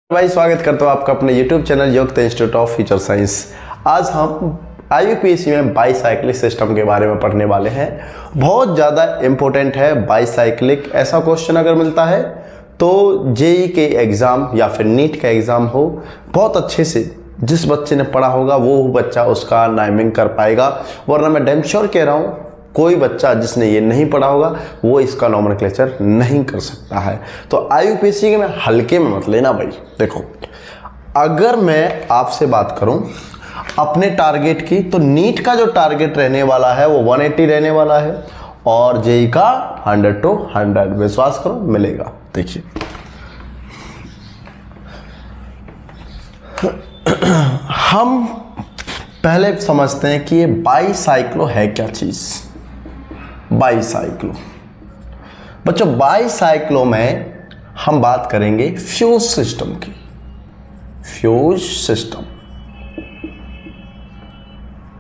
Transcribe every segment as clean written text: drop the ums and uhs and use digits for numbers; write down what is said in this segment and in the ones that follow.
भाई स्वागत करता हूँ आपका अपने YouTube चैनल योग्यता इंस्टीट्यूट ऑफ फ्यूचर साइंस। आज हम IUPAC में बाईसाइक्लिक सिस्टम के बारे में पढ़ने वाले हैं। बहुत ज़्यादा इम्पोर्टेंट है बाईसाइक्लिक। ऐसा क्वेश्चन अगर मिलता है तो जेई के एग्ज़ाम या फिर नीट का एग्ज़ाम हो, बहुत अच्छे से जिस बच्चे ने पढ़ा होगा वो बच्चा उसका नाइमिंग कर पाएगा, वरना मैं डैम श्योर कह रहा हूँ कोई बच्चा जिसने ये नहीं पढ़ा होगा वो इसका नॉमेनक्लेचर नहीं कर सकता है। तो IUPAC के में हल्के में मत लेना भाई। देखो, अगर मैं आपसे बात करूं अपने टारगेट की, तो नीट का जो टारगेट रहने वाला है वो 180 रहने वाला है और जेई का 100 to 100। विश्वास करो मिलेगा। देखिए हम पहले समझते हैं कि ये बाईसाइक्लो है क्या चीज। बाईसाइक्लो बच्चों, बाईसाइक्लो में हम बात करेंगे फ्यूज सिस्टम की। फ्यूज सिस्टम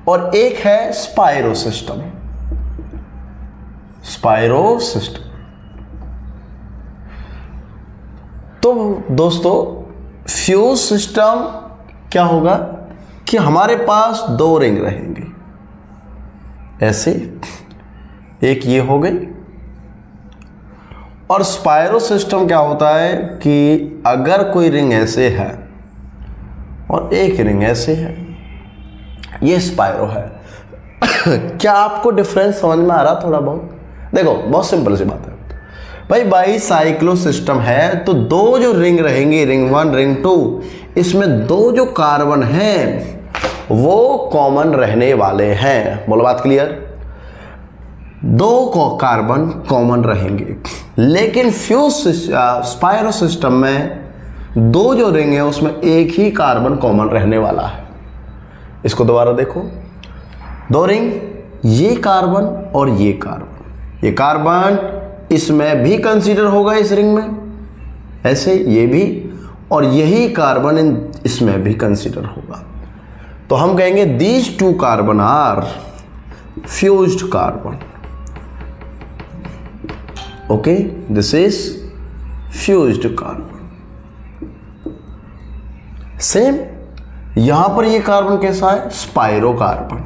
और एक है स्पाइरो सिस्टम। Spiro system. तो दोस्तों, फ्यूज सिस्टम क्या होगा कि हमारे पास दो रिंग रहेंगे, ऐसे एक ये हो गई। और स्पाइरो सिस्टम क्या होता है कि अगर कोई रिंग ऐसे है और एक रिंग ऐसे है, ये स्पाइरो है। क्या आपको डिफरेंस समझ में आ रहा थोड़ा बहुत? देखो, बहुत सिंपल सी बात है भाई। बाईसाइक्लो सिस्टम है तो दो जो रिंग रहेंगी, रिंग 1 रिंग 2, इसमें दो जो कार्बन हैं वो कॉमन रहने वाले हैं। बोलो बात क्लियर? दो कार्बन कॉमन रहेंगे, लेकिन फ्यूज स्पाइरो सिस्टम में दो जो रिंग है उसमें एक ही कार्बन कॉमन रहने वाला है। इसको दोबारा देखो, दो रिंग, ये कार्बन और ये कार्बन। ये कार्बन इसमें भी कंसीडर होगा, इस रिंग में ऐसे ये भी, और यही कार्बन इसमें भी कंसीडर होगा। तो हम कहेंगे these two carbon are fused carbon. Okay, this is fused carbon. Same यहां पर ये कार्बन कैसा है? Spiro carbon.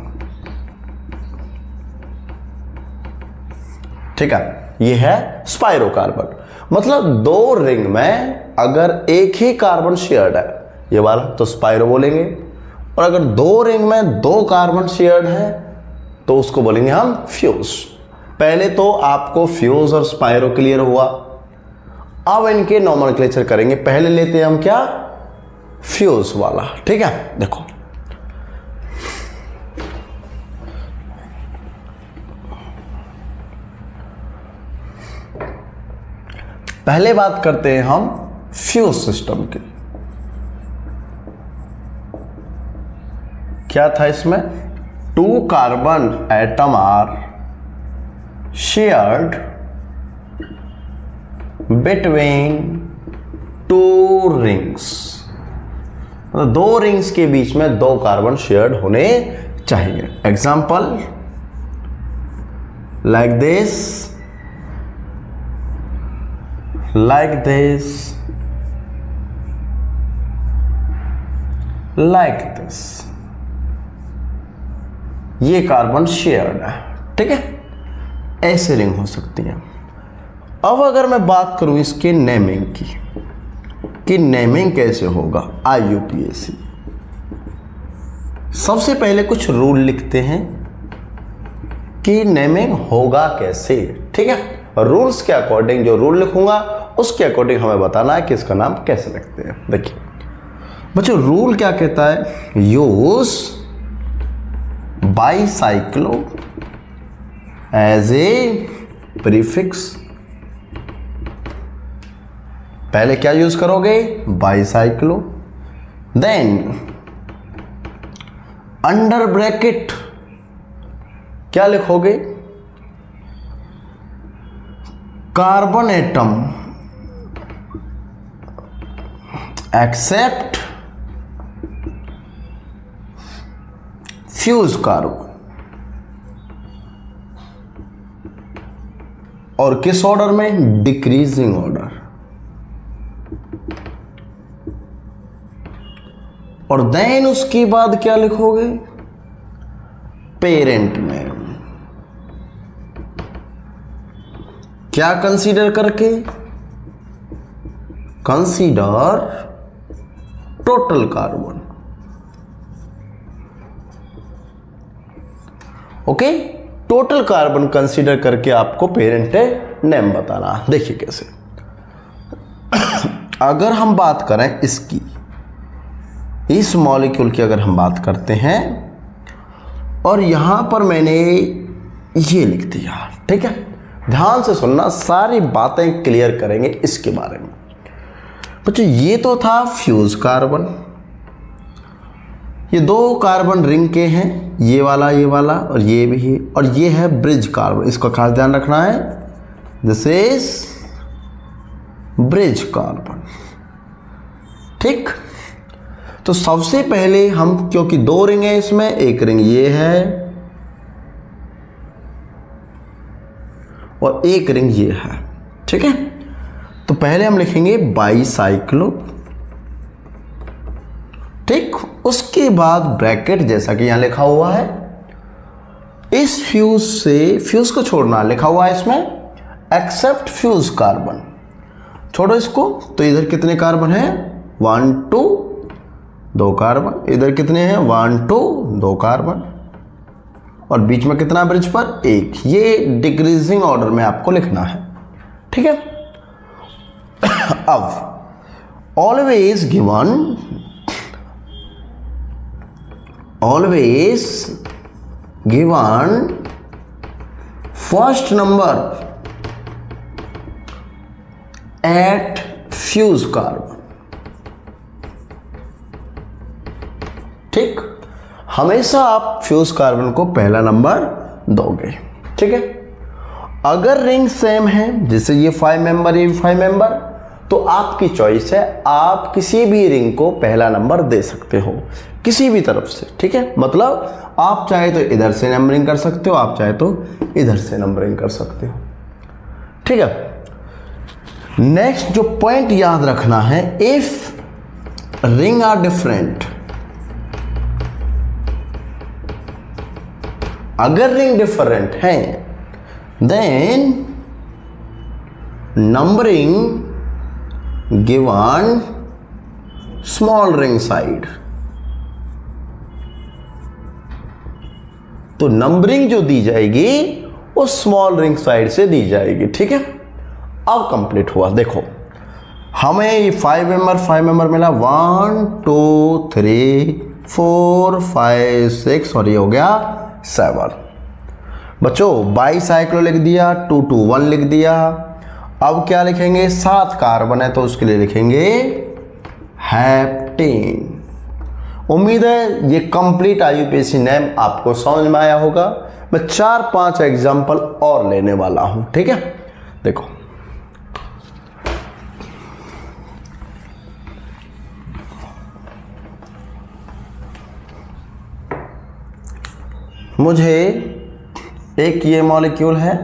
ठीक है, ये है स्पाइरो कार्बन। मतलब दो रिंग में अगर एक ही कार्बन शेयर्ड है, ये वाला, तो स्पाइरो बोलेंगे। और अगर दो रिंग में दो कार्बन शेयर्ड है तो उसको बोलेंगे हम फ्यूज। पहले तो आपको फ्यूज और स्पाइरो क्लियर हुआ। अब इनके नॉमेनक्लेचर करेंगे। पहले लेते हैं हम क्या? फ्यूज वाला। ठीक है, देखो पहले बात करते हैं हम फ्यूज सिस्टम की। क्या था इसमें? 2 carbon atom are shared between 2 rings। मतलब दो रिंग्स के बीच में दो कार्बन शेयर्ड होने चाहिए। Example like this, like this, like this. ये कार्बन शेयर्ड है। ठीक है, ऐसे रिंग हो सकती हैं। अब अगर मैं बात करूं इसके नेमिंग की, कि नेमिंग कैसे होगा IUPAC, सबसे पहले कुछ रूल लिखते हैं कि नेमिंग होगा कैसे। ठीक है, रूल्स के अकॉर्डिंग जो रूल लिखूंगा उसके अकॉर्डिंग हमें बताना है कि इसका नाम कैसे रखते हैं। देखिए बच्चों, रूल क्या कहता है? Use bicyclo as a prefix. पहले क्या यूज करोगे? बाईसाइक्लो। देन अंडर ब्रैकेट क्या लिखोगे? Carbon atom except fuse carbon. और किस ऑर्डर में? Decreasing order. और देन उसके बाद क्या लिखोगे, पेरेंट नेम। क्या कंसीडर करके, consider total carbon. Okay, total carbon consider करके आपको पेरेंट नेम बताना। देखिए कैसे, अगर हम बात करें इसकी, इस मॉलिक्यूल की अगर हम बात करते हैं और यहां पर मैंने ये लिख दिया, ठीक है, ध्यान से सुनना, सारी बातें क्लियर करेंगे इसके बारे में। बच्चों ये तो था फ्यूज कार्बन, ये 2 कार्बन रिंग के हैं, ये वाला और ये भी है, और ये है ब्रिज कार्बन। इसका खास ध्यान रखना है, दिस इज ब्रिज कार्बन। ठीक, तो सबसे पहले हम, क्योंकि 2 रिंग है इसमें, एक रिंग ये है और एक रिंग ये है, ठीक है। तो पहले हम लिखेंगे बाईसाइक्लो, ठीक, उसके बाद ब्रैकेट जैसा कि यहां लिखा हुआ है, इस फ्यूज से, फ्यूज को छोड़ना, लिखा हुआ है इसमें एक्सेप्ट फ्यूज कार्बन, छोड़ो इसको। तो इधर कितने कार्बन है, 1 2 2 कार्बन, इधर कितने हैं 1 2 2 कार्बन, और बीच में कितना ब्रिज पर 1। ये डिक्रीजिंग ऑर्डर में आपको लिखना है, ठीक है। अब always given first number at fuse carbon, ठीक, हमेशा आप फ्यूज कार्बन को पहला नंबर दोगे, ठीक है। अगर रिंग सेम है, जैसे ये 5 मेंबर, ये 5 मेंबर, तो आपकी चॉइस है, आप किसी भी रिंग को पहला नंबर दे सकते हो, किसी भी तरफ से, ठीक है। मतलब आप चाहे तो इधर से नंबरिंग कर सकते हो, आप चाहे तो इधर से नंबरिंग कर सकते हो, ठीक है। नेक्स्ट जो पॉइंट याद रखना है, इफ रिंग आर डिफरेंट, अगर रिंग डिफरेंट है, then numbering given small ring side, तो नंबरिंग जो दी जाएगी वो स्मॉल रिंग साइड से दी जाएगी, ठीक है। अब कंप्लीट हुआ, देखो हमें ये 5 मेंबर मिला, 1 2 3 4 5 6 और ये हो गया 7। बच्चों बाईसाइक्लो लिख दिया, 2 2 1 लिख दिया। अब क्या लिखेंगे, 7 कार्बन है तो उसके लिए लिखेंगे हेप्टेन। उम्मीद है ये कंप्लीट आईयूपीएसी नेम आपको समझ में आया होगा। मैं 4-5 एग्जाम्पल और लेने वाला हूं, ठीक है। देखो मुझे एक ये मॉलिक्यूल है,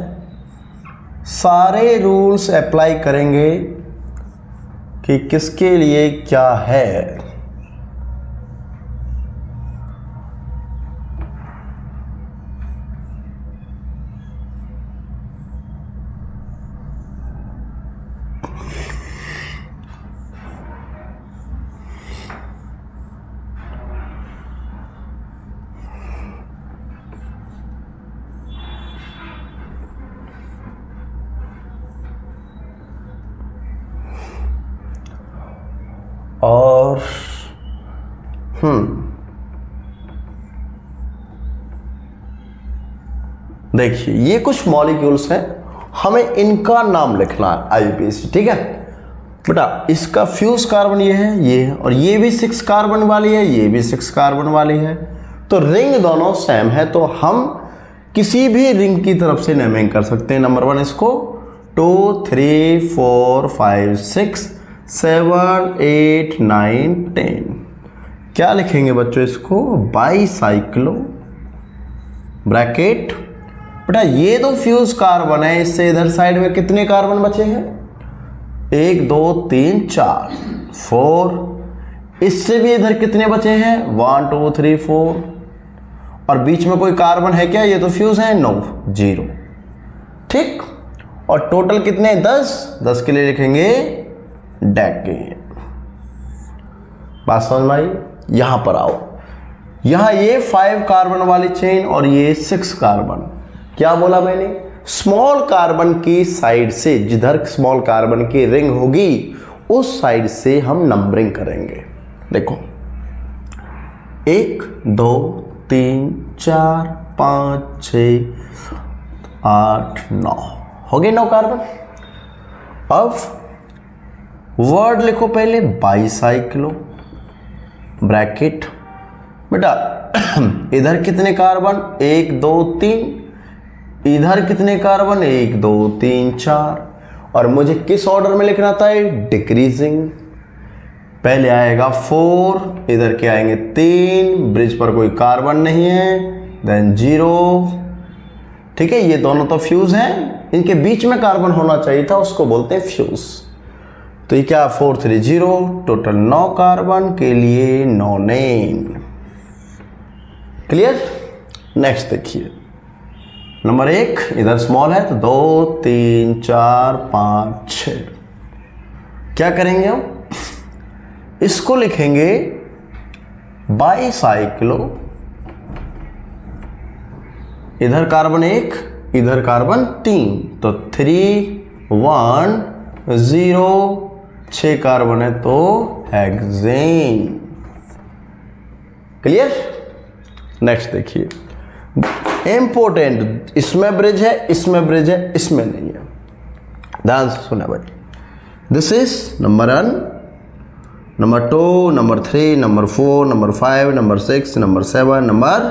सारे रूल्स अप्लाई करेंगे कि किसके लिए क्या है। और देखिए ये कुछ मॉलिक्यूल्स हैं, हमें इनका नाम लिखना है आईयूपीएसी, ठीक है बेटा। इसका फ्यूज कार्बन ये है, और ये भी 6 कार्बन वाली है, ये भी 6 कार्बन वाली है, तो रिंग दोनों सेम है, तो हम किसी भी रिंग की तरफ से नेमिंग कर सकते हैं। नंबर 1 इसको 2 3 4 5 6 7 8 9 10 क्या लिखेंगे बच्चों, इसको बाईसाइक्लो, ब्रैकेट। बेटा ये तो फ्यूज कार्बन है, इससे इधर साइड में कितने कार्बन बचे हैं, 1 2 3 4 4 इससे भी इधर कितने बचे हैं 1 2 3 4 और बीच में कोई कार्बन है क्या? ये तो फ्यूज है, नो, 0। ठीक, और टोटल कितने 10 के लिए लिखेंगे डेकेड। बात समझ में आई? यहां पर आओ, यहां ये 5 कार्बन वाली चेन और ये 6 कार्बन। क्या बोला मैंने? स्मॉल कार्बन की साइड से, जिधर स्मॉल कार्बन की रिंग होगी उस साइड से हम नंबरिंग करेंगे। देखो 1 2 3 4 5 6 8 9 हो गए 9 कार्बन। अब वर्ड लिखो पहले बाईसाइक्लो, ब्रैकेट। बेटा इधर कितने कार्बन 1 2 3, इधर कितने कार्बन 1 2 3 4, और मुझे किस ऑर्डर में लिखना था? डिक्रीजिंग। पहले आएगा 4, इधर के आएंगे 3, ब्रिज पर कोई कार्बन नहीं है, देन 0। ठीक है, ये दोनों तो फ्यूज हैं, इनके बीच में कार्बन होना चाहिए था, उसको बोलते हैं फ्यूज। तो ये क्या 4 3 0, टोटल 9 कार्बन के लिए नॉनेन। क्लियर? नेक्स्ट देखिए, नंबर 1 इधर स्मॉल है तो 2 3 4 5 6। क्या करेंगे हम? इसको लिखेंगे बाईसाइक्लो। इधर कार्बन 1, इधर कार्बन 3, तो 3 1 0, 6 कार्बन है तो हेक्सेन। क्लियर? नेक्स्ट देखिए, इंपोर्टेंट, इसमें ब्रिज है, इसमें ब्रिज है, इसमें नहीं है। ध्यान से सुना भाई। This is number 1, number 2, number 3, number 4, number 5, number 6, number 7, number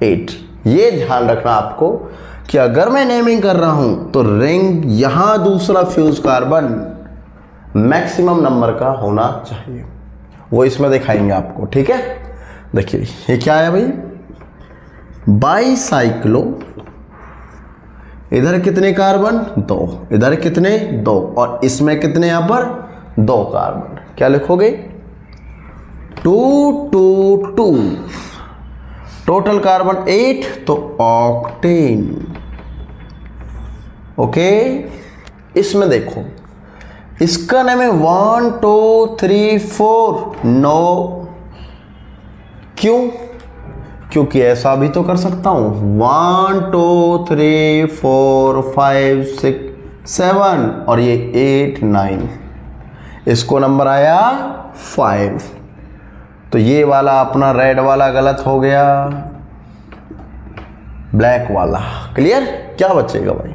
8। ये ध्यान रखना आपको कि अगर मैं नेमिंग कर रहा हूं तो रिंग यहां दूसरा फ्यूज कार्बन मैक्सिमम नंबर का होना चाहिए, वो इसमें दिखाएंगे आपको। ठीक है, देखिए ये क्या है भाई, बाईसाइक्लो। इधर कितने कार्बन 2, इधर कितने 2, और इसमें कितने यहां पर 2 कार्बन। क्या लिखोगे 2 2 2, टोटल कार्बन 8 तो ऑक्टेन। ओके, इसमें देखो, इसका नाम है 1 2 3 4 9। क्यों? क्योंकि ऐसा भी तो कर सकता हूं 1 2 3 4 5 6 7 और ये 8 9, इसको नंबर आया 5। तो ये वाला अपना रेड वाला गलत हो गया, ब्लैक वाला। क्लियर? क्या बचेगा भाई?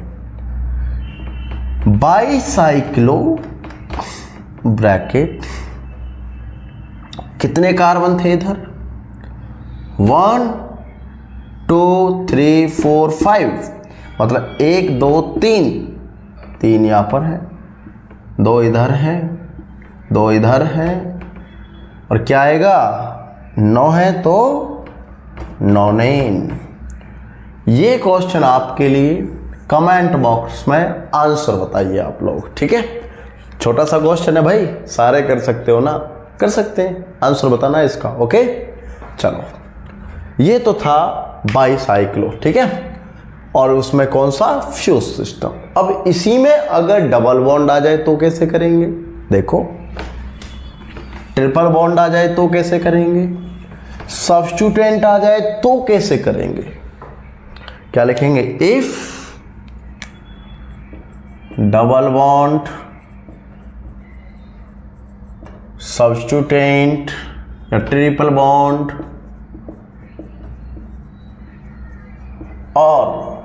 बाईसाइक्लो ब्रैकेट, कितने कार्बन थे इधर 1 2 3 4 5, मतलब 1 2 3, 3 यहां पर है, 2 इधर है, 2 इधर है, और क्या आएगा 9 है तो नॉनेन। ये क्वेश्चन आपके लिए कमेंट बॉक्स में आंसर बताइए आप लोग। ठीक है, छोटा सा क्वेश्चन है भाई, सारे कर सकते हो ना? कर सकते हैं, आंसर बताना इसका। ओके, चलो, ये तो था बाईसाइक्लो। ठीक है, और उसमें कौन सा फ्यूज सिस्टम। अब इसी में अगर डबल बॉन्ड आ जाए तो कैसे करेंगे? देखो, ट्रिपल बॉन्ड आ जाए तो कैसे करेंगे? सब्स्टिट्यूएंट आ जाए तो कैसे करेंगे? क्या लिखेंगे? इफ डबल बॉन्ड सब्स्टिट्यूएंट या ट्रिपल बॉन्ड और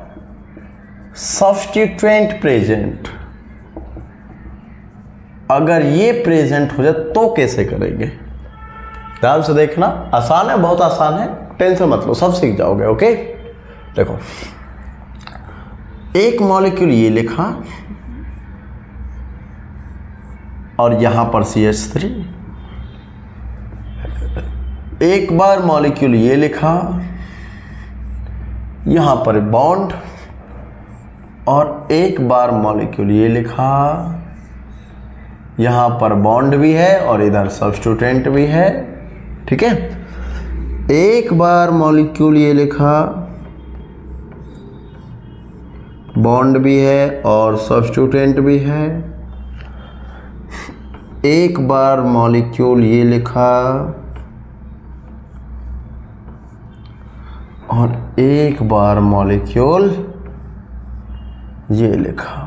सब्स्टिट्यूएंट प्रेजेंट, अगर ये प्रेजेंट हो जाए तो कैसे करेंगे? ध्यान से देखना, आसान है, बहुत आसान है, टेंशन मत लो, सब सीख जाओगे। ओके, देखो, एक मॉलिक्यूल ये लिखा और यहां पर CH3, एक बार मॉलिक्यूल ये लिखा, यहां पर बॉन्ड, और एक बार मॉलिक्यूल ये लिखा, यहाँ पर बॉन्ड भी है और इधर सब्स्टिट्यूटेंट भी है। ठीक है, एक बार मॉलिक्यूल ये लिखा, बॉन्ड भी है और सब्स्टिट्यूटेंट भी है। एक बार मॉलिक्यूल ये लिखा और एक बार मॉलिक्यूल ये लिखा।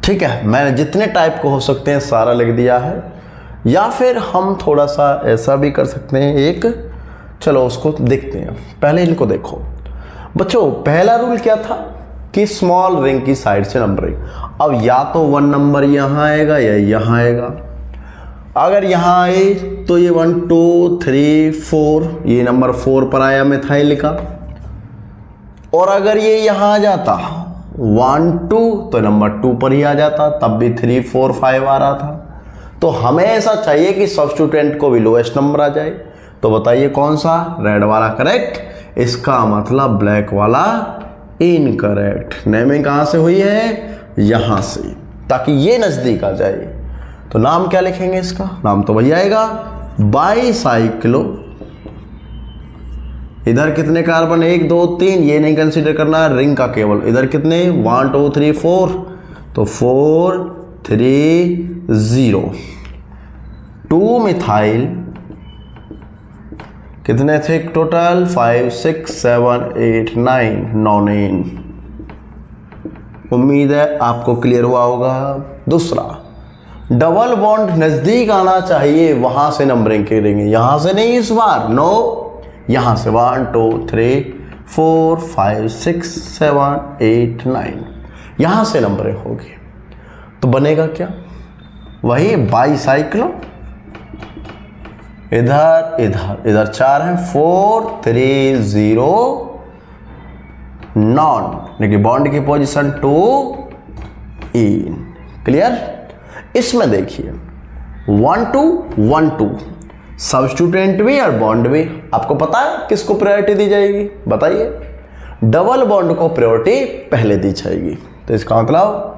ठीक है, मैंने जितने टाइप को हो सकते हैं सारा लिख दिया है। या फिर हम थोड़ा सा ऐसा भी कर सकते हैं एक, चलो उसको देखते हैं। पहले इनको देखो बच्चों, पहला रूल क्या था कि स्मॉल रिंग की साइड से नंबरिंग। अब या तो 1 नंबर यहाँ आएगा या यहाँ आएगा। अगर यहाँ आए तो ये 1 2 3 4, ये नंबर 4 पर आया मिथाइल का। और अगर ये यहाँ आ जाता 1 2 तो नंबर 2 पर ही आ जाता, तब भी 3 4 5 आ रहा था। तो हमें ऐसा चाहिए कि सब्स्टिट्यूटेंट को भी लोएस्ट नंबर आ जाए। तो बताइए कौन सा, रेड वाला करेक्ट, इसका मतलब ब्लैक वाला इनकरेक्ट। नेमिंग कहाँ से हुई है, यहाँ से, ताकि ये नजदीक आ जाए। तो नाम क्या लिखेंगे इसका, नाम तो वही आएगा बाईसाइक्लो। इधर कितने कार्बन, 1 2 3, ये नहीं कंसीडर करना है रिंग का केवल। इधर कितने 1 2 3 4, तो 4 3 0। 2 मिथाइल, कितने थे टोटल, 5 6 7 8 9, 9। उम्मीद है आपको क्लियर हुआ होगा। दूसरा, डबल बॉन्ड नजदीक आना चाहिए, वहां से नंबरिंग करेंगे, यहां से नहीं इस बार, नो, यहां से 1 2 3 4 5 6 7 8 9, यहां से नंबरिंग होगी। तो बनेगा क्या, वही बाईसाइक्लो। इधर इधर इधर 4 है, 4 3 0 नॉन, लेकिन बॉन्ड की पोजीशन 2 इन। क्लियर। इसमें देखिए 1 2 1 2, सब्स्टिट्यूटेंट भी और बॉन्ड भी। आपको पता है किसको प्रायोरिटी दी जाएगी, बताइए। डबल बॉन्ड को प्रायोरिटी पहले दी जाएगी। तो इसका मतलब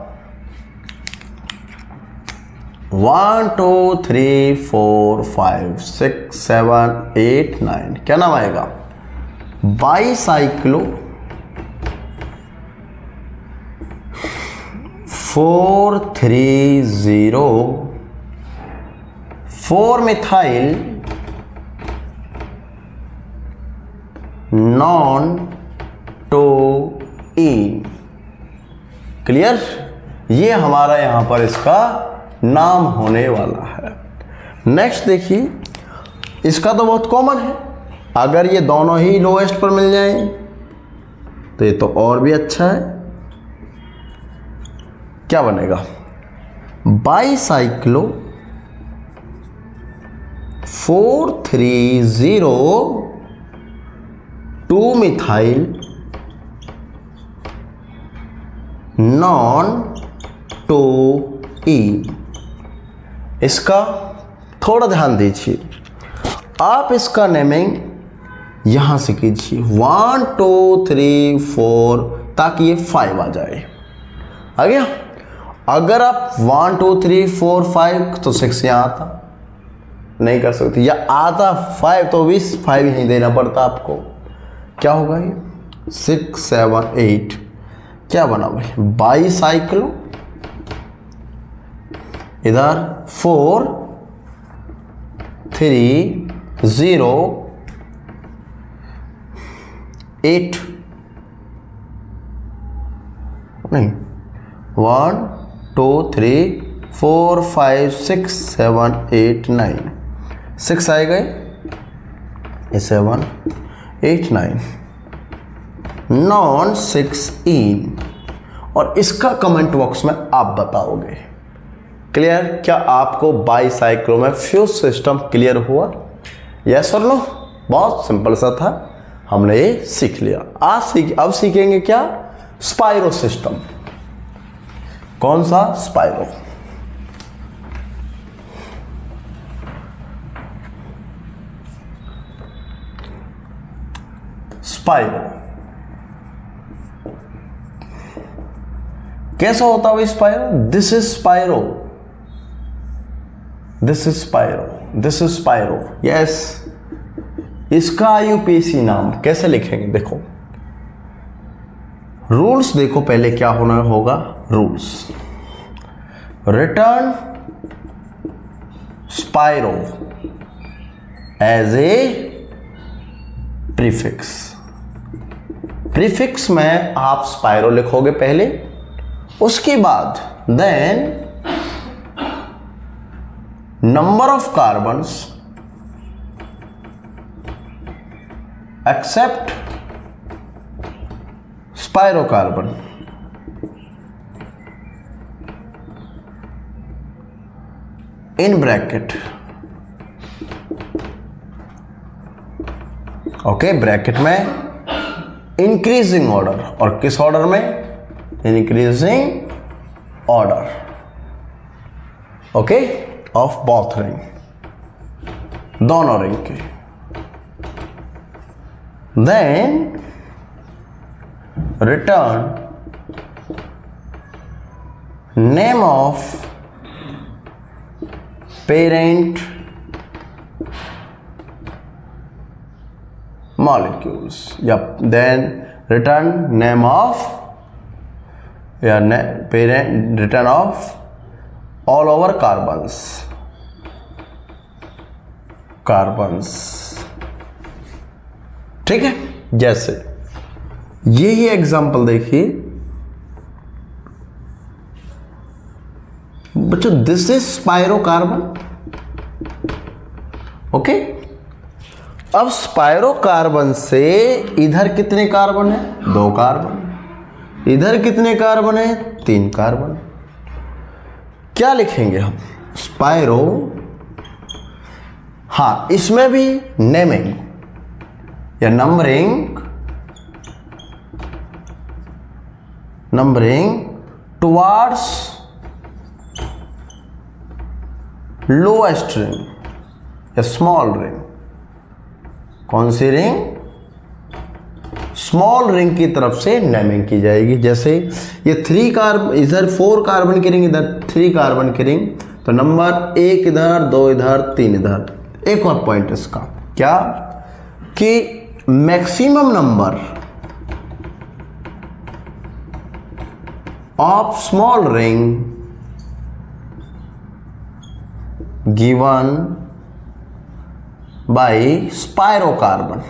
1 2 3 4 5 6 7 8 9, क्या नाम आएगा, bicyclo 4 3 0 4 methyl non two ene. Clear. ये हमारा यहां पर इसका नाम होने वाला है। नेक्स्ट देखिए, इसका तो बहुत कॉमन है, अगर ये दोनों ही लोएस्ट पर मिल जाएं तो ये तो और भी अच्छा है। क्या बनेगा, बाईसाइक्लो 4 3 0 2 मिथाइल नॉन टो इन। इसका थोड़ा ध्यान दीजिए, आप इसका नेमिंग यहां से कीजिए 1 2 3 4, ताकि ये 5 आ जाए। आ गया। अगर आप 1 2 3 4 5 तो 6 यहां आता, नहीं कर सकते, या आता 5 तो 5 यहीं देना पड़ता आपको। क्या होगा ये 6 7 8, क्या बना भाई, बाईसाइक्लो। इधर 4 3 0 8, नहीं 1 2 3 4 5 6 7 8 9, 6 आए गए, 7 8 9, नॉन 6 इन। और इसका कमेंट बॉक्स में आप बताओगे। क्लियर। क्या आपको बाईसाइक्लो में फ्यूज सिस्टम क्लियर हुआ, यस और नो। बहुत सिंपल सा था, हमने ये सीख लिया। अब सीखेंगे क्या, स्पाइरो सिस्टम। कौन सा, स्पाइरो। स्पाइरो। कैसा होता है spiro? This is spiro, this is spiro, this is spiro. Yes, इसका आईयूपीएसी नाम कैसे लिखेंगे? देखो रूल्स, देखो पहले क्या होना होगा rules. Return spiro as a prefix. Prefix में आप स्पाइरो लिखोगे पहले, उसके बाद then number of carbons except spirocarbon in bracket. Okay, bracket में इंक्रीजिंग ऑर्डर, और किस ऑर्डर में? Increasing order, okay, of both ring, दोनों रिंग के। Then return name of parent molecules. Yep. Then return name of parent, return of all over carbons, ठीक है। जैसे यही एग्जाम्पल देखिए बच्चों, दिस इज स्पाइरोकार्बन। ओके, अब स्पाइरोकार्बन से इधर कितने कार्बन है? 2 कार्बन। इधर कितने कार्बन है? 3 कार्बन। क्या लिखेंगे हम? स्पाइरो, हाँ इसमें भी नेमिंग या नंबरिंग टुवार्ड्स लोएस्ट रिंग या स्मॉल रिंग। कौन सी रिंग? स्मॉल रिंग की तरफ से नेमिंग की जाएगी। जैसे ये 3 कार्बन, इधर 4 कार्बन की रिंग, इधर 3 कार्बन की रिंग, तो नंबर 1 इधर, 2 इधर, 3 इधर। एक और पॉइंट इसका क्या कि maximum number of small ring given by spirocarbon,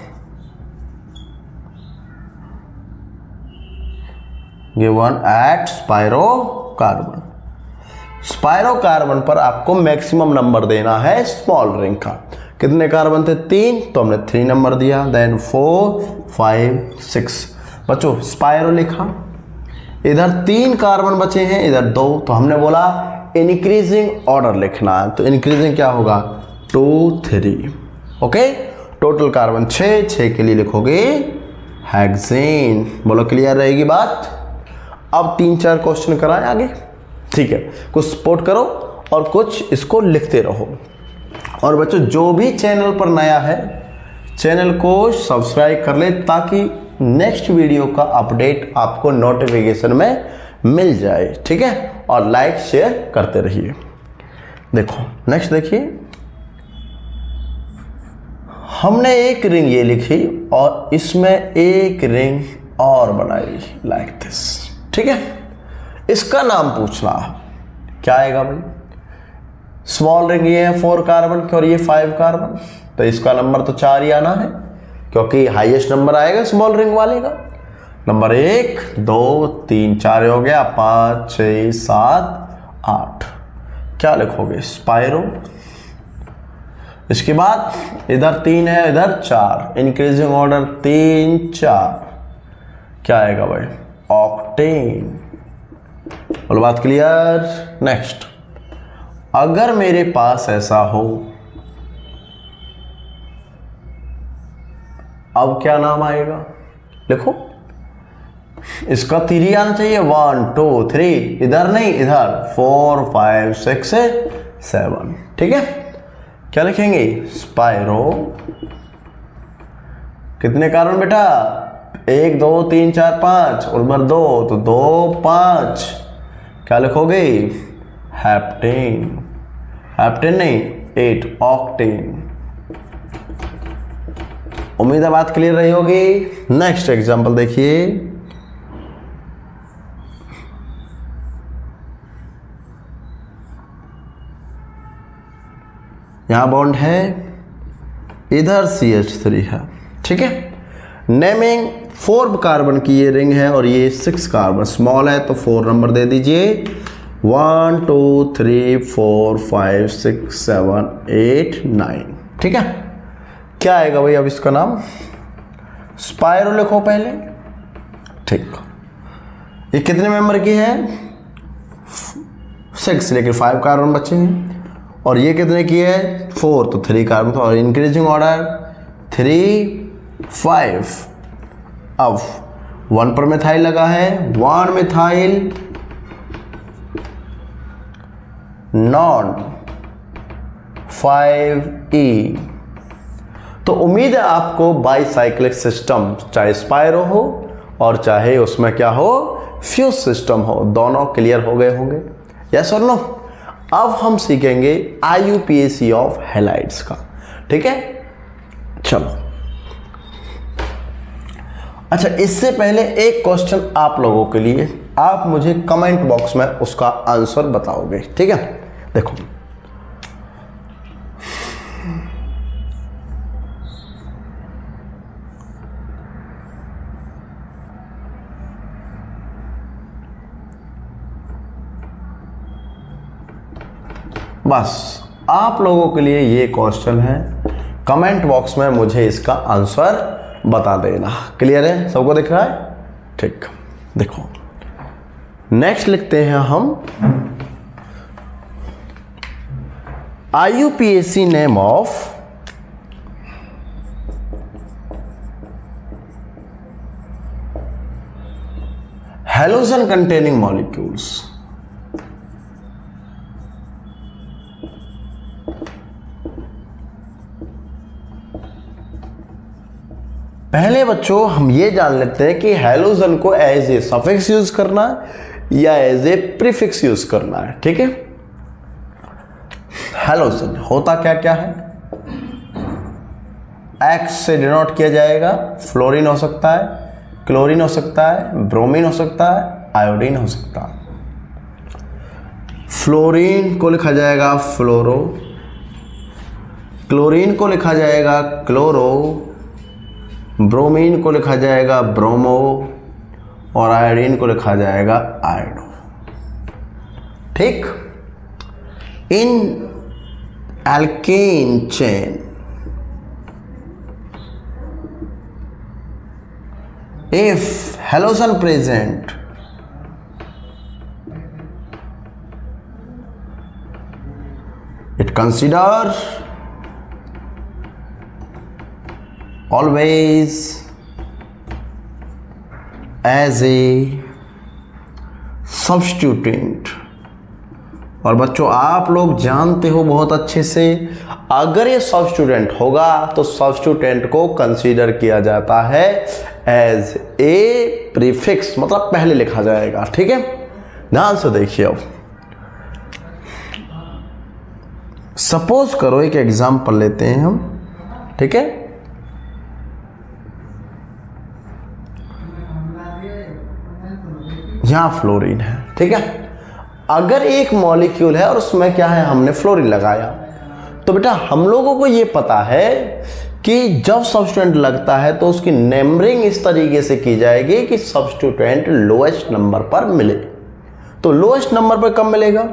given at spirocarbon। स्पाइरोकार्बन पर आपको मैक्सिमम नंबर देना है स्मॉल रिंग का। कितने कार्बन थे? 3, तो हमने 3 नंबर दिया। देन 4, 5, 6। बच्चों स्पाइरो लिखा, इधर 3 कार्बन बचे हैं, इधर 2, तो हमने बोला इंक्रीजिंग ऑर्डर लिखना है। तो इंक्रीजिंग क्या होगा? 2, 3। ओके, टोटल कार्बन 6 के लिए लिखोगे हेक्सेन। बोलो क्लियर रहेगी बात? अब 3-4 क्वेश्चन कराएं आगे, ठीक है। कुछ सपोर्ट करो और कुछ इसको लिखते रहो। और बच्चों जो भी चैनल पर नया है, चैनल को सब्सक्राइब कर ले ताकि नेक्स्ट वीडियो का अपडेट आपको नोटिफिकेशन में मिल जाए, ठीक है। और लाइक शेयर करते रहिए। देखो नेक्स्ट देखिए, हमने एक रिंग ये लिखी और इसमें एक रिंग और बनाई लाइक दिस, ठीक है। इसका नाम पूछना क्या आएगा भाई? स्मॉल रिंग ये है 4 कार्बन की और ये 5 कार्बन, तो इसका नंबर तो 4 ही आना है क्योंकि हाईएस्ट नंबर आएगा स्मॉल रिंग वाले का। नंबर 1, 2, 3, 4 हो गया, 5, 6, 7, 8। क्या लिखोगे? स्पाइरो। इसके बाद इधर 3 है, इधर 4, इंक्रीजिंग ऑर्डर 3, 4। क्या आएगा भाई? ऑक्टेन। बोलो बात क्लियर। नेक्स्ट, अगर मेरे पास ऐसा हो, अब क्या नाम आएगा? लिखो, इसका 3 आना चाहिए। 1, 2, 3, इधर नहीं, इधर 4, 5, 6, 7, ठीक है। क्या लिखेंगे? स्पाइरो। कितने कार्बन बेटा? 1 2 3 4 5 और बार 2 तो 2 5, क्या लिखोगे? हेप्टेन। हेप्टेन नहीं, 8 ऑक्टेन। उम्मीद है बात क्लियर रही होगी। नेक्स्ट एग्जांपल देखिए। यहां बॉन्ड है, इधर CH3 है, ठीक है। नेमिंग 4 कार्बन की ये रिंग है और ये 6 कार्बन, स्मॉल है तो 4 नंबर दे दीजिए। 1 2 3 4 5 6 7 8 9, ठीक है। क्या आएगा भाई अब इसका नाम? स्पायरो लिखो पहले, ठीक। ये कितने मेंबर की है? 6, लेकिन 5 कार्बन बचे हैं। और ये कितने की है? 4, तो 3 कार्बन। और इंक्रीजिंग ऑर्डर 3 5। अब 1 पर मिथाइल लगा है, 1 मिथाइल नॉन 5E। तो उम्मीद है आपको बाईसाइक्लिक सिस्टम, चाहे स्पायरो हो और चाहे उसमें क्या हो, फ्यूज सिस्टम हो, दोनों क्लियर हो गए होंगे। यस और नो? अब हम सीखेंगे IUPAC ऑफ हैलाइड्स का, ठीक है। चलो, अच्छा, इससे पहले एक क्वेश्चन आप लोगों के लिए, आप मुझे कमेंट बॉक्स में उसका आंसर बताओगे, ठीक है। देखो, बस आप लोगों के लिए ये क्वेश्चन है, कमेंट बॉक्स में मुझे इसका आंसर बता देना। क्लियर है? सबको दिख रहा है? ठीक। देखो, नेक्स्ट लिखते हैं हम IUPAC name of halogen containing molecules. पहले बच्चों हम ये जान लेते हैं कि हैलोजन को एज ए सफिक्स यूज करना है या एज ए प्रीफिक्स यूज करना है, ठीक है। हैलोजन होता क्या क्या है? X से डिनोट किया जाएगा, फ्लोरीन हो सकता है, क्लोरीन हो सकता है, ब्रोमीन हो सकता है, आयोडीन हो सकता है। फ्लोरीन को लिखा जाएगा फ्लोरो, क्लोरीन को लिखा जाएगा क्लोरो, ब्रोमीन को लिखा जाएगा ब्रोमो और आयोडीन को लिखा जाएगा आयोडो, ठीक। In alkane chain if halogen present, it consider always as a substituent। और बच्चों आप लोग जानते हो बहुत अच्छे से, अगर ये सब्स्टिट्यूएंट होगा तो सब्स्टिट्यूएंट को कंसीडर किया जाता है एज ए प्रीफिक्स, मतलब पहले लिखा जाएगा, ठीक है। ध्यान से देखिए, अब सपोज करो एक एग्जांपल लेते हैं हम, ठीक है। यहां फ्लोरीन है, ठीक है। अगर एक मॉलिक्यूल है और उसमें क्या है, हमने फ्लोरीन लगाया, तो बेटा हम लोगों को ये पता है कि जब सब्स्टिट्यूएंट लगता है तो उसकी नंबरिंग इस तरीके से की जाएगी कि सब्स्टिट्यूएंट लोएस्ट नंबर पर मिले। तो लोएस्ट नंबर पर कब मिलेगा?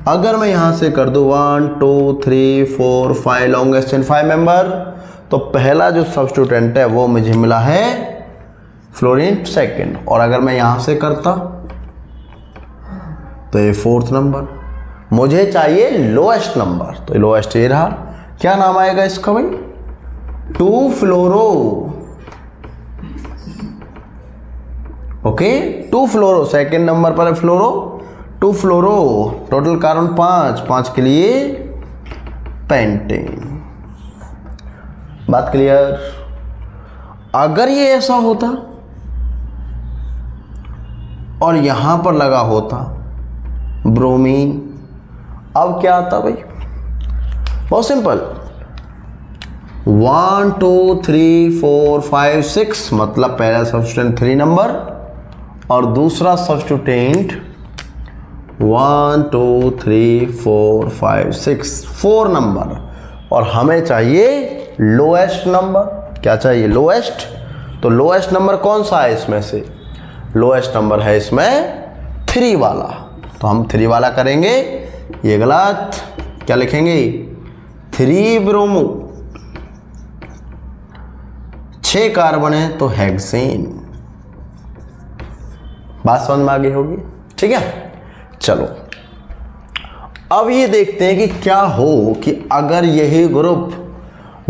अगर मैं यहां से कर दूं 1 2 3 4 5 लॉन्गेस्ट इन 5 मेंबर, तो पहला जो सब्स्टिट्यूएंट है वो मुझे मिला है फ्लोरीन सेकंड। और अगर मैं यहां से करता तो ये 4th नंबर, मुझे चाहिए लोएस्ट नंबर, तो लोएस्ट ये रहा। क्या नाम आएगा इसका भाई? 2 फ्लोरो, ओके। 2 फ्लोरो, सेकंड नंबर पर है फ्लोरो, 2 फ्लोरो, टोटल कार्बन 5 के लिए पेंटेन। बात क्लियर? अगर ये ऐसा होता और यहां पर लगा होता ब्रोमीन, अब क्या आता भाई, बहुत सिंपल, 1 2 3 4 5 6, मतलब पहला सब्स्टिट्यूटेंट 3 नंबर और दूसरा सब्स्टिट्यूटेंट 1 2 3 4 5 6 4 नंबर, और हमें चाहिए लोएस्ट नंबर। क्या चाहिए, लोएस्ट। तो लोएस्ट नंबर कौन सा है इसमें से, लोएस्ट नंबर है इसमें 3 वाला, तो हम 3 वाला करेंगे, ये गलत, क्या लिखेंगे 3 ब्रोमो, 6 कार्बन है तो हेक्सेन। बात समझ में आ गई होगी, ठीक है। चलो अब ये देखते हैं कि क्या हो कि अगर यही ग्रुप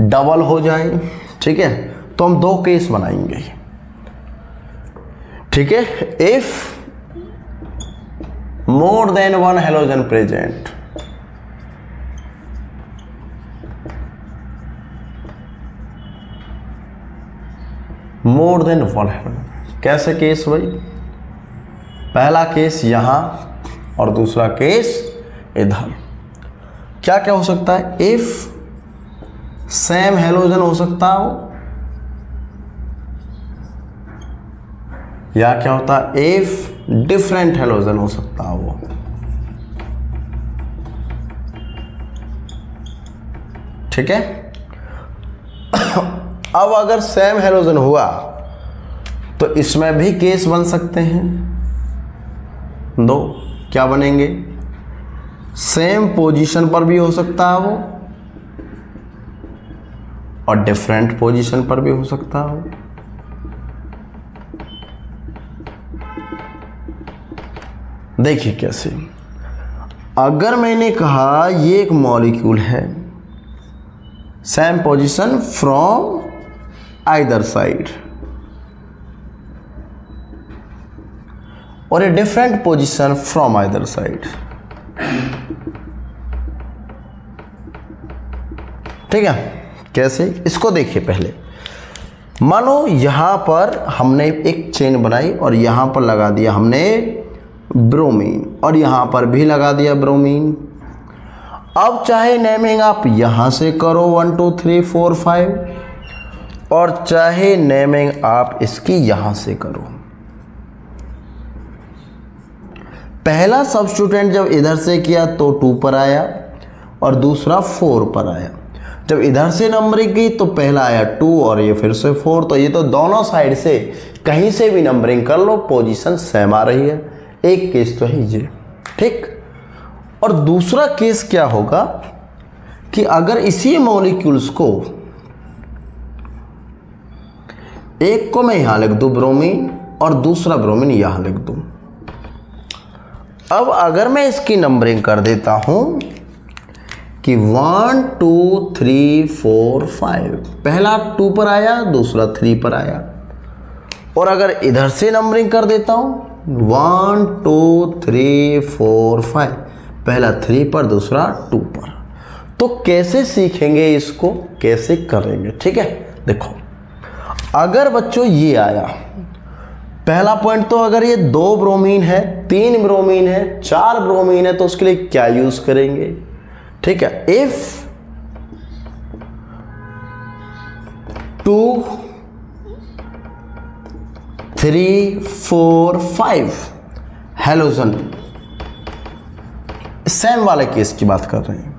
डबल हो जाए, ठीक है, तो हम 2 केस बनाएंगे, ठीक है। If more than 1 halogen present, more than 1 halogen, कैसे केस भाई, पहला केस यहां और दूसरा केस इधर। क्या क्या हो सकता है, इफ सेम हेलोजन हो सकता हो, या क्या होता है इफ डिफरेंट हेलोजन हो सकता हो। ठीक है। अब अगर सेम हेलोजन हुआ तो इसमें भी केस बन सकते हैं 2, क्या बनेंगे, सेम पोजीशन पर भी हो सकता है वो और डिफरेंट पोजीशन पर भी हो सकता हो। देखिए कैसे, अगर मैंने कहा ये एक मॉलिक्यूल है, same position from either side, और a different position from either side, ठीक है। कैसे, इसको देखिए पहले, मानो यहां पर हमने एक चेन बनाई और यहां पर लगा दिया हमने ब्रोमीन और यहां पर भी लगा दिया ब्रोमीन। अब चाहे नेमिंग आप यहां से करो 1 2 3 4 5 और चाहे नेमिंग आप इसकी यहां से करो। पहला सब्स्टिट्यूटेंट जब इधर से किया तो 2 पर आया और दूसरा 4 पर आया। जब इधर से नंबरिंग की तो पहला आया 2 और ये फिर से 4। तो ये तो दोनों साइड से कहीं से भी नंबरिंग कर लो, पोजीशन सेम आ रही है। एक केस तो है ये, ठीक। और दूसरा केस क्या होगा कि अगर इसी मॉलिक्यूल्स को, एक को मैं यहां लिख दूं ब्रोमीन और दूसरा ब्रोमीन यहां लिख दूं। अब अगर मैं इसकी नंबरिंग कर देता हूं कि 1 2 3 4 5, पहला 2 पर आया, दूसरा 3 पर आया। और अगर इधर से नंबरिंग कर देता हूं 1 2 3 4 5, पहला 3 पर, दूसरा 2 पर, तो कैसे सीखेंगे इसको, कैसे करेंगे, ठीक है। देखो, अगर बच्चों ये आया पहला पॉइंट, तो अगर ये 2 ब्रोमीन है, 3 ब्रोमीन है, 4 ब्रोमीन है, तो उसके लिए क्या यूज करेंगे, ठीक है। इफ 2 3 4 5 हेलोजन, सेम वाले केस की बात कर रहे हैं,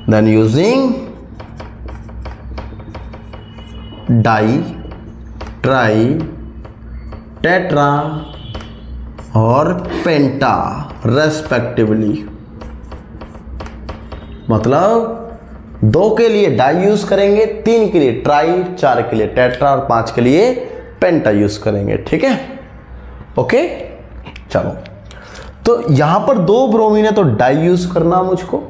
then using di, tri, tetra और पेंटा रेस्पेक्टिवली। मतलब 2 के लिए डाई यूज करेंगे, 3 के लिए ट्राई, 4 के लिए टेट्रा और 5 के लिए पेंटा यूज करेंगे, ठीक है। ओके, चलो, तो यहां पर 2 ब्रोमीन है तो डाई यूज करना मुझको।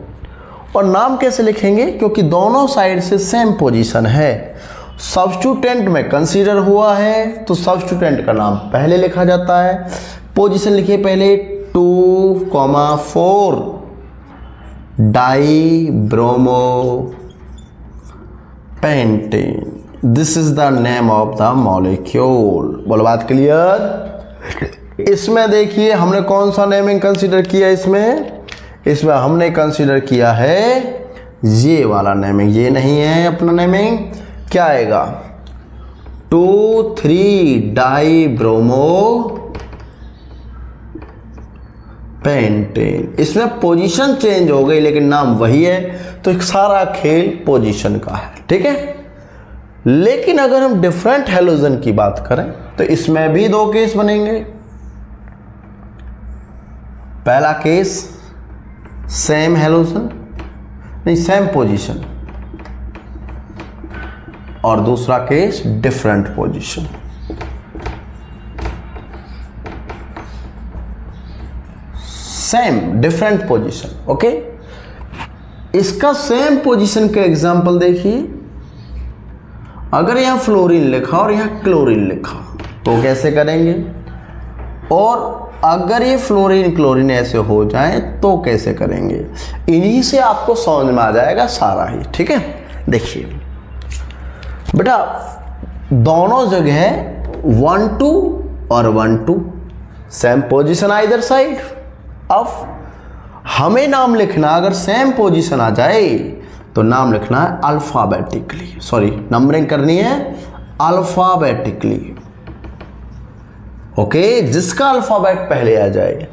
और नाम कैसे लिखेंगे, क्योंकि दोनों साइड से सेम पोजीशन है, सब्स्टिट्यूटेंट में कंसीडर हुआ है, तो सब्स्टिट्यूटेंट का नाम पहले लिखा जाता है। पोजीशन लिखिए पहले 2, 4 die bromo pentane, this is the name of the molecule. बोलो, बात क्लियर। इसमें देखिए हमने कौन सा नेमिंग कंसीडर किया, इसमें हमने कंसीडर किया है ये वाला नेमिंग, ये नहीं है अपना नेमिंग, क्या आएगा 2,3 डाई ब्रोमो पेंटेन। इसमें पोजीशन चेंज हो गई लेकिन नाम वही है, तो एक सारा खेल पोजीशन का है, ठीक है। लेकिन अगर हम डिफरेंट हैलोजन की बात करें तो इसमें भी दो केस बनेंगे। पहला केस सेम हैलोजन नहीं सेम पोजीशन, और दूसरा case different position. Same different position, okay. इसका सेम पोजीशन का एग्जांपल देखिए, अगर यहां फ्लोरीन लिखा और यहां क्लोरीन लिखा तो कैसे करेंगे, और अगर ये फ्लोरीन क्लोरीन ऐसे हो जाए तो कैसे करेंगे। इन्हीं से आपको समझ में आ जाएगा सारा ही, ठीक है। देखिए बेटा, दोनों जगह 1 2 और 1 2 सेम पोजीशन आइदर साइड। अब हमें नाम लिखना, अगर सेम पोजीशन आ जाए तो नाम लिखना है अल्फाबेटिकली, सॉरी नंबरिंग करनी है अल्फाबेटिकली, ओके। जिसका अल्फाबेट पहले आ जाए,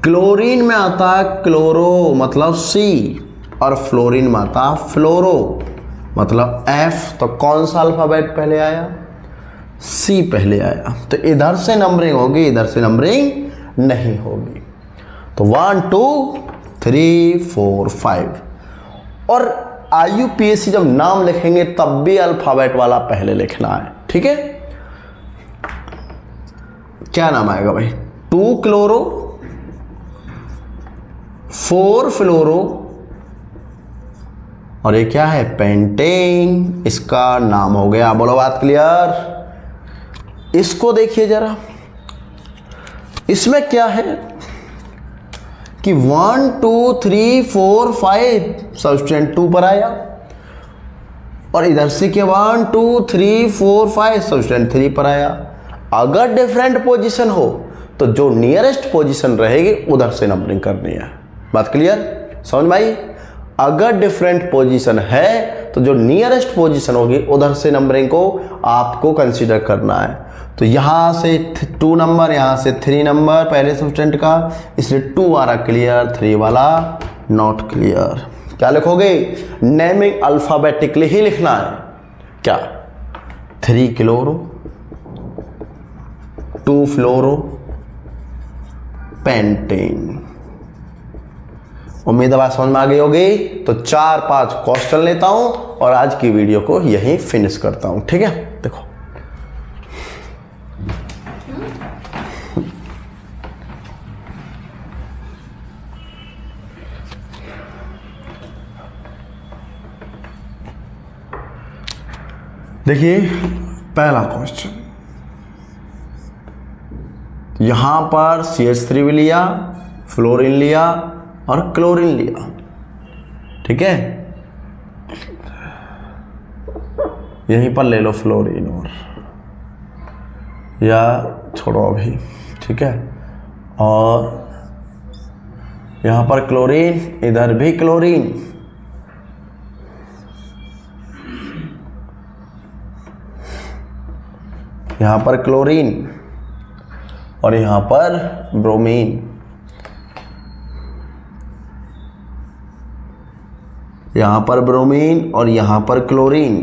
क्लोरीन में आता है क्लोरो मतलब सी, और फ्लोरीन में आता है फ्लोरो मतलब एफ, तो कौन सा अल्फाबेट पहले आया, सी पहले आया, तो इधर से नंबरिंग होगी, इधर से नंबरिंग नहीं होगी। तो 1 2 3 4 5, और IUPAC जब नाम लिखेंगे तब भी अल्फाबेट वाला पहले लिखना है, ठीक है। क्या नाम आएगा भाई, 2 क्लोरो 4 फ्लोरो, और ये क्या है पेंटेन, इसका नाम हो गया। बोलो बात क्लियर। इसको देखिए जरा, इसमें क्या है कि 1 2 3 4 5 सब्स्टिट्यूएंट 2 पर आया, और इधर से क्या 1 2 3 4 5 सब्स्टिट्यूएंट 3 पर आया। अगर डिफरेंट पोजीशन हो तो जो नियरेस्ट पोजीशन रहेगी उधर से नंबरिंग करनी है। बात क्लियर, समझ में आई। अगर डिफरेंट पोजीशन है तो जो नियरेस्ट पोजीशन होगी उधर से नंबरिंग को आपको कंसीडर करना है। तो यहां से 2 नंबर, यहां से 3 नंबर पहले सब्स्टिट्यूएंट का, इसलिए 2 आ रहा क्लियर, 3 वाला नॉट क्लियर। क्या लिखोगे, नेमिंग अल्फाबेटिकली ही लिखना है। क्या 3 क्लोरो 2 फ्लोरो पेंटेन। उम्मीद है बात समझ में आ गई होगी। तो 4-5 क्वेश्चन लेता हूं और आज की वीडियो को यहीं फिनिश करता हूं, ठीक है। देखो देखिए पहला क्वेश्चन, यहां पर CH3 भी लिया, फ्लोरीन लिया और क्लोरीन लिया, ठीक है। यहीं पर ले लो फ्लोरीन, और या छोड़ो अभी, ठीक है। और यहां पर क्लोरीन, इधर भी क्लोरीन, यहां पर क्लोरीन और यहां पर ब्रोमीन। यहां पर ब्रोमीन और यहां पर क्लोरीन।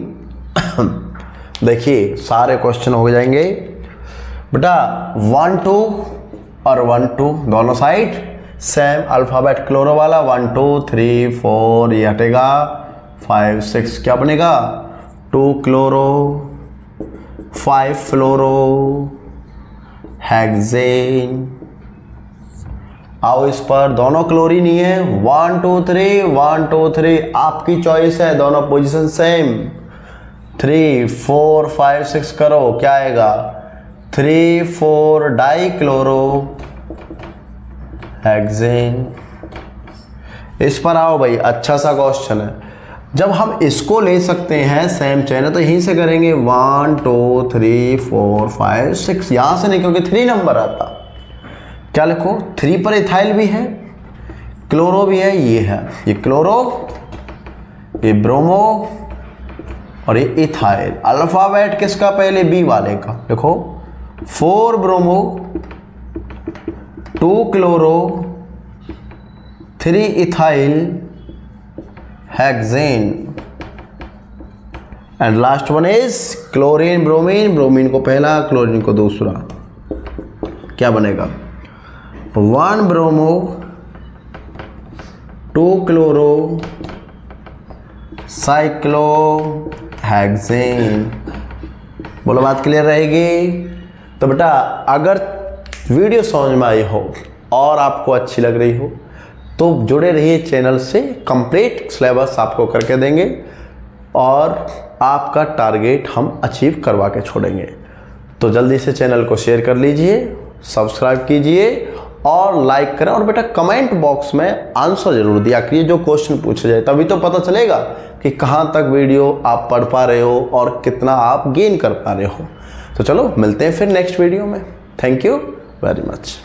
देखिए सारे क्वेश्चन हो जाएंगे बेटा। 1 2 और 1 2 दोनों साइड सेम अल्फाबेट क्लोरो वाला। 1 2 3 4 ये हटेगा, 5 6 क्या बनेगा 2 क्लोरो 5 फ्लोरो हेक्सेन। आओ इस पर, दोनों क्लोरीन ही है। 1 2 3 1 2 3 आपकी चॉइस है, दोनों पोजीशन सेम। 3 4 5 6 करो, क्या आएगा 3 4 डाई क्लोरो हेक्सेन। इस पर आओ भाई, अच्छा सा क्वेश्चन है। जब हम इसको ले सकते हैं सेम चेन है तो यहीं से करेंगे 1 2 3 4 5 6, यहां से नहीं क्योंकि 3 नंबर आता, क्या लिखो, 3 पर इथाइल भी है, क्लोरो भी है, ये है, ये क्लोरो, ये ब्रोमो और ये इथाइल। अल्फाबेट किसका पहले, बी वाले का। देखो 4 bromo 2 chloro 3 ethyl hexane and last one is chlorine bromine. Bromine को पहला, क्लोरीन को दूसरा। क्या बनेगा, 1 ब्रोमो 2 क्लोरो साइक्लोहेक्सेन। बोलो बात क्लियर रहेगी। तो बेटा अगर वीडियो समझ में आई हो और आपको अच्छी लग रही हो तो जुड़े रहिए चैनल से, कंप्लीट सिलेबस आपको करके देंगे और आपका टारगेट हम अचीव करवा के छोड़ेंगे। तो जल्दी से चैनल को शेयर कर लीजिए, सब्सक्राइब कीजिए और लाइक करें। और बेटा कमेंट बॉक्स में आंसर जरूर दिया करिए जो क्वेश्चन पूछे जाए, तभी तो पता चलेगा कि कहाँ तक वीडियो आप पढ़ पा रहे हो और कितना आप गेन कर पा रहे हो। तो चलो मिलते हैं फिर नेक्स्ट वीडियो में। Thank you very much.